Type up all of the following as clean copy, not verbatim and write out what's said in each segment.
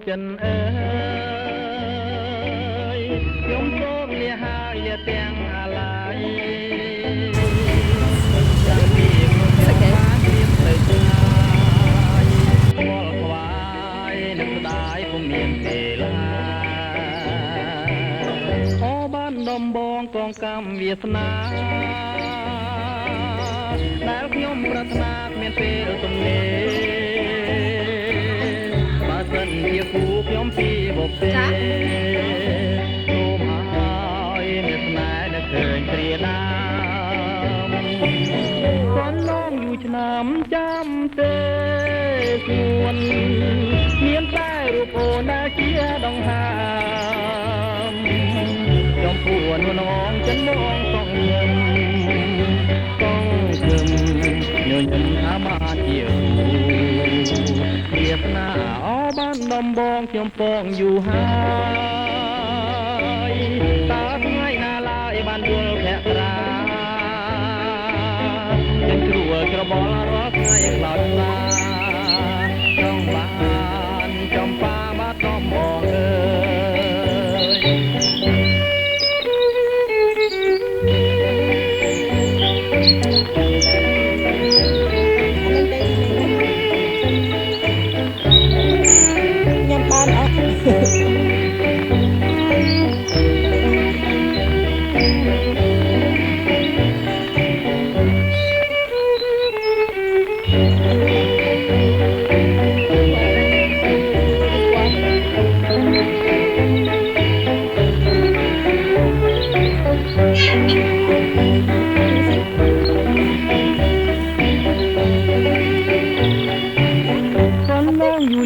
ចិនអើយខ្ញុំសូមលាហើយលាទាំងអាឡាយចាំពីខ្ញុំបានព្រៀបទៅឆ្ងាយខ្វល់ខ្វាយនឹកស្ដាយពុំមានពេលឡាអូបានដំបងកងកម្មវាសនាដែលខ្ញុំប្រាថ្នាគ្មានពេលទំនេរបើសិនជាគូខ្ញុំពីបុព្វេសូមឲ្យអ្នកស្នេហ៍នឹកឃើញព្រាដាមគាត់ឡងយូរឆ្នាំចាំទេគួនមានតែរូបអូនដែលជាដង្ហើមចំពោះនួនងចិនមកសងខ្ញុំញញឹមថាមកជាវាសនាអបានដំបងខ្ញុំពងយូរហើយតើថ្ងៃណាឡើយបានយល់ភក្រាខ្ញុំជ្រួលច្របល់រាល់ថ្ងៃខ្លោចខ្លាចង់បានចំបាបាត់ដំបងអើ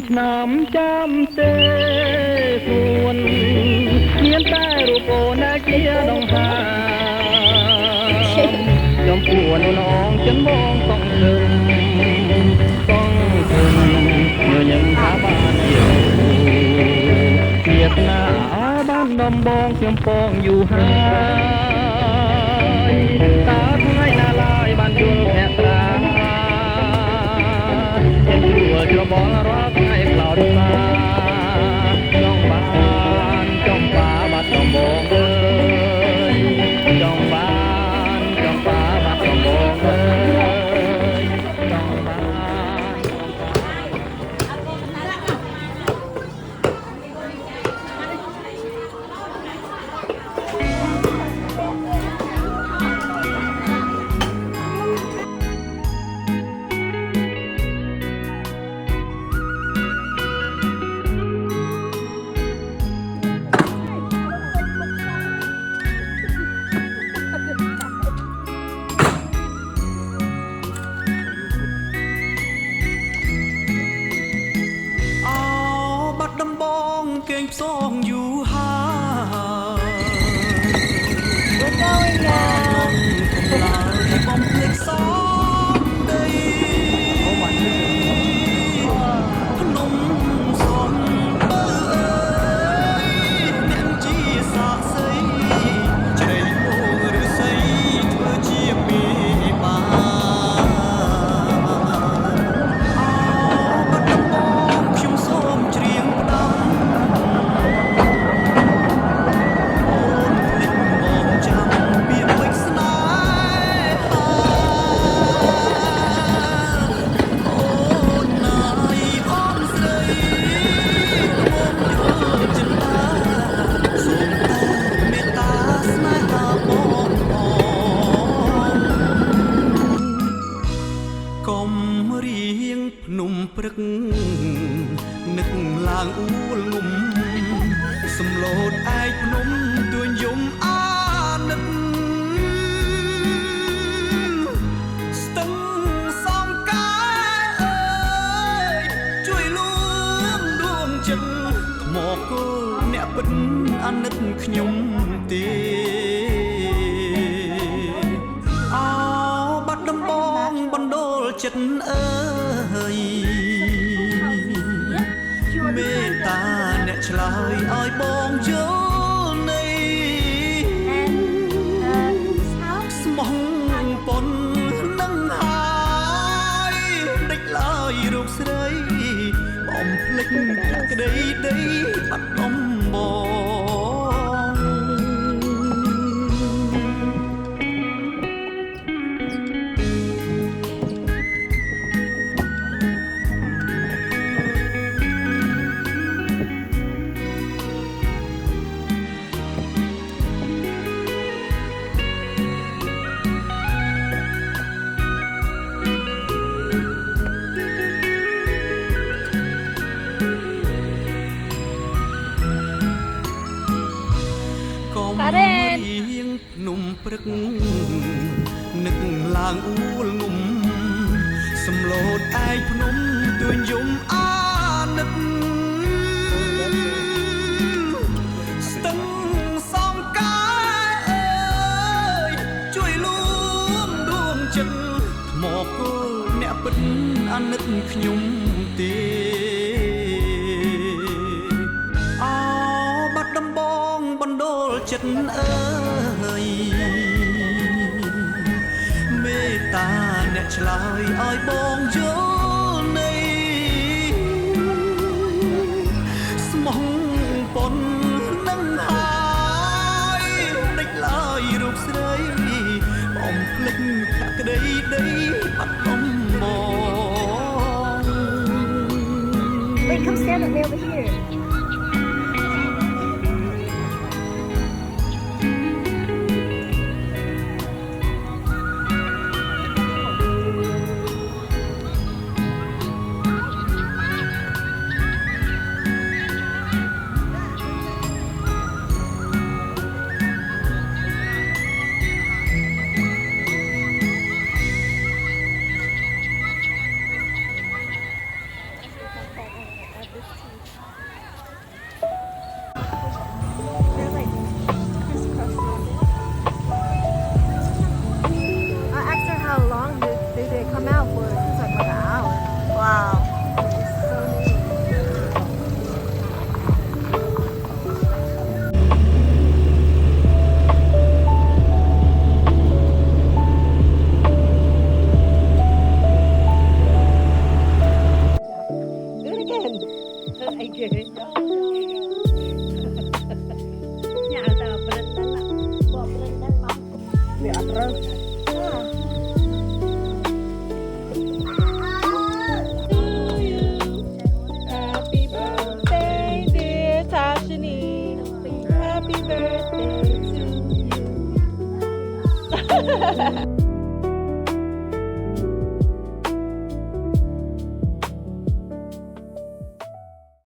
ឆ្នាំចាំទេគួនមានតែរូបអូនដែលជាដង្ហើមចំពោះនូនងចិនមកសងជឹមញញឹមថាបានជាវាសនាបានដំបងខ្ញុំពងយូរហើយតើថ្ងៃណាឡើយបានយល់ភក្រាខ្ញុំជួលច្របល់រាល់ថ្ងៃខ្លោចខ្លាចង់បានចំបាបាត់ដំបងអើយចង់បានចំបាបាត់ដំបងអើយចង់បាន រៀងភ្នំព្រឹកនឹកឡើងអួលងំសំឡូតឯកភ្នំទួញយំអាណិតស្ទឹងសងកាយអើយជួយលួងដួងចិត្តមកគោលអ្នកពិតអាណិតខ្ញុំទេអោបាត់ដំបងបណ្ដូលចិត្តអើយមេត្តាអ្នកឆ្លើយឲ្យបងយល់នៃស្មោះប៉ុននឹងហើយដេចឡើយរូបស្រីបំភ្លេចភក្តីដីបាត់ដំបង Wait, come stand with me over here. They're like crisscrossing. I asked her how long did they come out for. She's like an hour. Wow. It's so neat. Do it again. Ai ghê nhà tao bên đó là bộ bên đó bóng bị ọt rơi Happy birthday dear Tashini Happy birthday to you